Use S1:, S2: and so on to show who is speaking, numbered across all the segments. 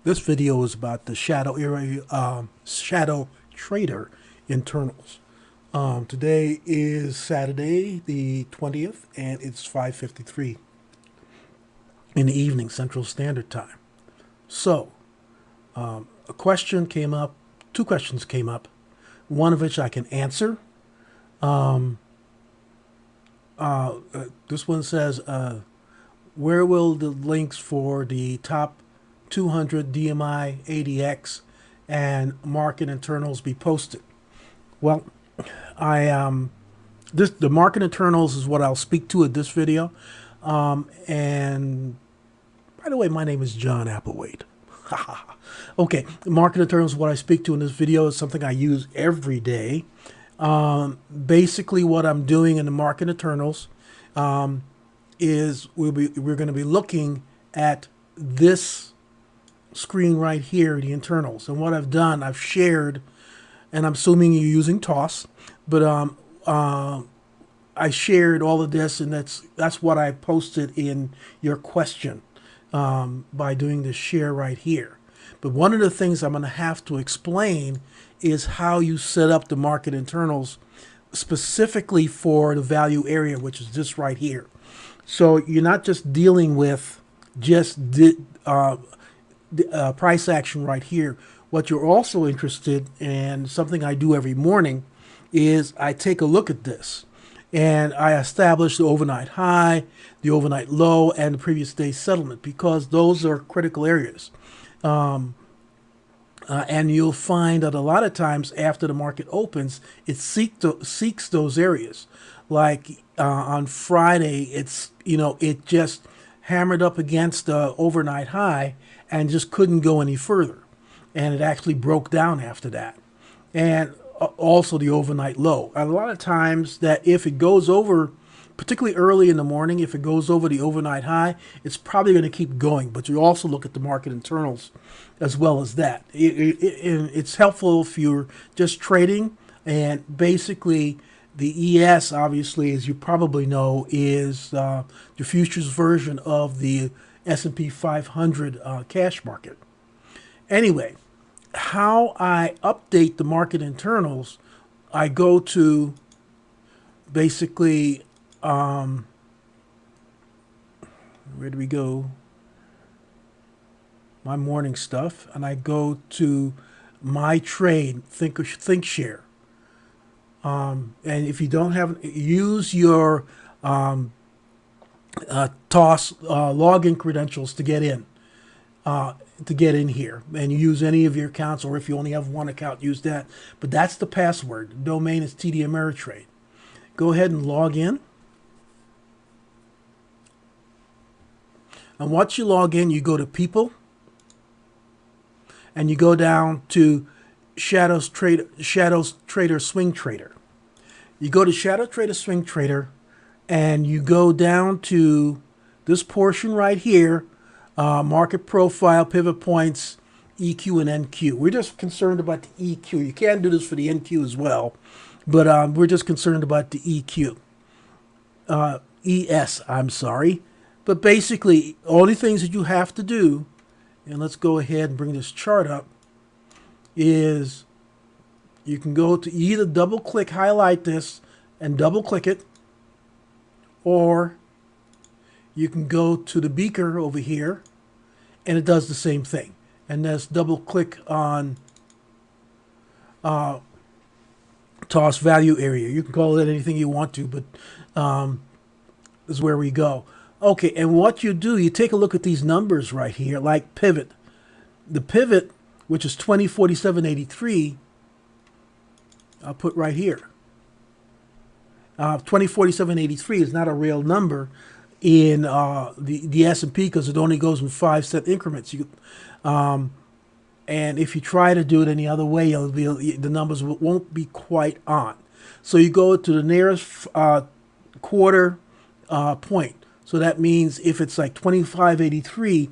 S1: This video is about the shadow trader internals. Today is Saturday the 20th, and it's 5:53 in the evening Central Standard Time. So, a question came up, two questions came up, one of which I can answer. This one says, where will the links for the top 200 DMI ADX and market internals be posted? Well, the market internals is what I'll speak to in this video. And by the way, my name is John Applewhite. Okay, market internals is what I speak to in this video. Is something I use every day. Basically, what I'm doing in the market internals is we're going to be looking at this screen right here, the internals. And what I've done, I've shared, and I'm assuming you're using TOS, but I shared all of this, and that's what I posted in your question by doing this share right here. But one of the things I'm going to have to explain is how you set up the market internals specifically for the value area, which is this right here. So you're not just dealing with just price action right here. What you're also interested in, something I do every morning, is I take a look at this and I establish the overnight high, the overnight low, and the previous day's settlement, because those are critical areas. And you'll find that a lot of times after the market opens, it seeks those areas. Like on Friday, it just hammered up against the overnight high and just couldn't go any further. And it actually broke down after that. And also the overnight low. And a lot of times that if it goes over, particularly early in the morning, if it goes over the overnight high, it's probably going to keep going. But you also look at the market internals as well as that. It's helpful if you're just trading. And basically, the ES, obviously, as you probably know, is the futures version of the S&P 500 cash market. Anyway, how I update the market internals, I go to basically, where do we go? My morning stuff, and I go to my trade, ThinkShare. And if you don't have, use your TOS login credentials to get in. Here, and you use any of your accounts, or if you only have one account, use that. But that's the password. The domain is TD Ameritrade. Go ahead and log in. And once you log in, you go to People, and you go down to Shadows Trader Swing Trader. You go to Shadow Trader Swing Trader, and you go down to this portion right here. Market profile, pivot points, EQ, and NQ. We're just concerned about the EQ. You can do this for the NQ as well, but we're just concerned about the EQ. ES, I'm sorry. But basically, all the things that you have to do, and let's go ahead and bring this chart up, is you can go to either double-click, highlight this, and double-click it, or you can go to the beaker over here, and it does the same thing. And let's double click on TOS value area. You can call it anything you want to, but this is where we go. Okay, and what you do, you take a look at these numbers right here, like pivot. The pivot, which is 2047.83, I'll put right here. 2047.83 is not a real number in the S&P, because it only goes in 5-cent increments. And if you try to do it any other way, the numbers won't be quite on. So you go to the nearest quarter point. So that means if it's like 25.83,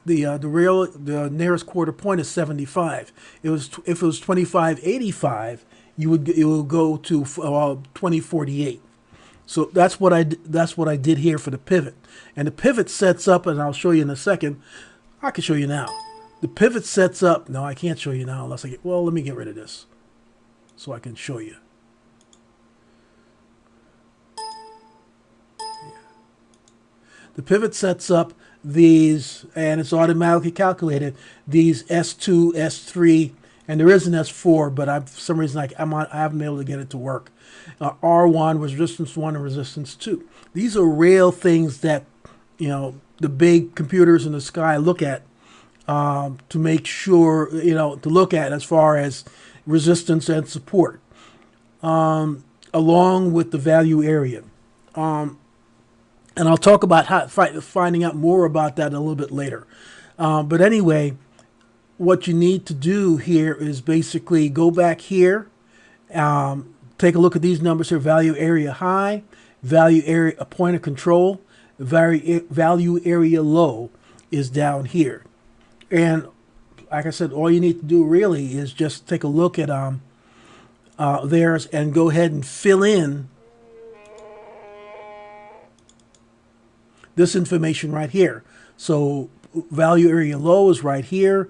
S1: the nearest quarter point is 75. If it was 25.85, it would go to 20.48. So that's what I did here for the pivot. And the pivot sets up, and I'll show you in a second. I can show you now. The pivot sets up. No, I can't show you now unless I get. Well, let me get rid of this so I can show you. The pivot sets up these, and it's automatically calculated, these S2, S3, and there is an S4, but for some reason I haven't been able to get it to work. R1 was resistance 1 and resistance 2. These are real things that, the big computers in the sky look at to make sure, to look at as far as resistance and support, along with the value area. And I'll talk about finding out more about that a little bit later. But anyway, what you need to do here is basically go back here, take a look at these numbers here: value area high, value area, a point of control, value area low is down here. And like I said, all you need to do really is just take a look at theirs and go ahead and fill in this information right here. So value area low is right here,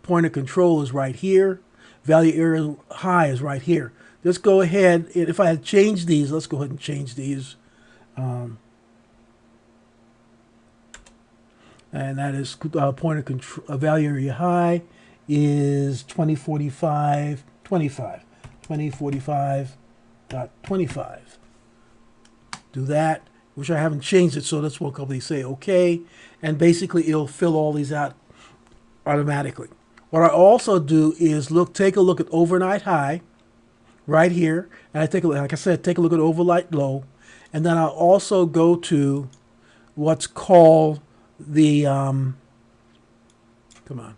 S1: point of control is right here, value area high is right here. Just go ahead, and if I had changed these, let's go ahead and change these. And that is point of control, value area high is 2045, 25, 2045.25. Do that. Which I haven't changed it, so that's what company say OK, and basically it'll fill all these out automatically. What I also do is take a look at overnight high right here, and I take a look, like I said, take a look at overnight low, and then I'll also go to what's called the come on,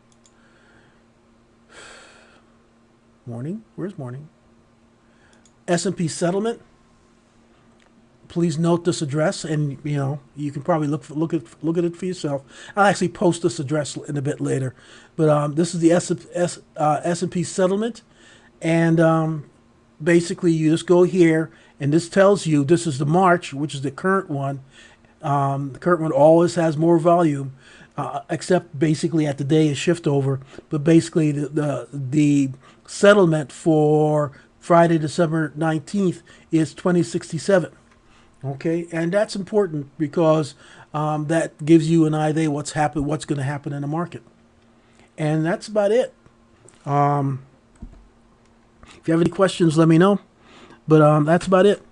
S1: morning. Where's morning? S&P settlement. Please note this address, and you can probably look at it for yourself. I'll actually post this address in a bit later, but this is the S&P settlement, and basically you just go here, and this tells you this is the March, which is the current one. The current one always has more volume, except basically at the day is shift over. But basically the settlement for Friday, December 19th is 2067. Okay, and that's important because that gives you an idea what's going to happen in the market. And that's about it. If you have any questions, let me know. But that's about it.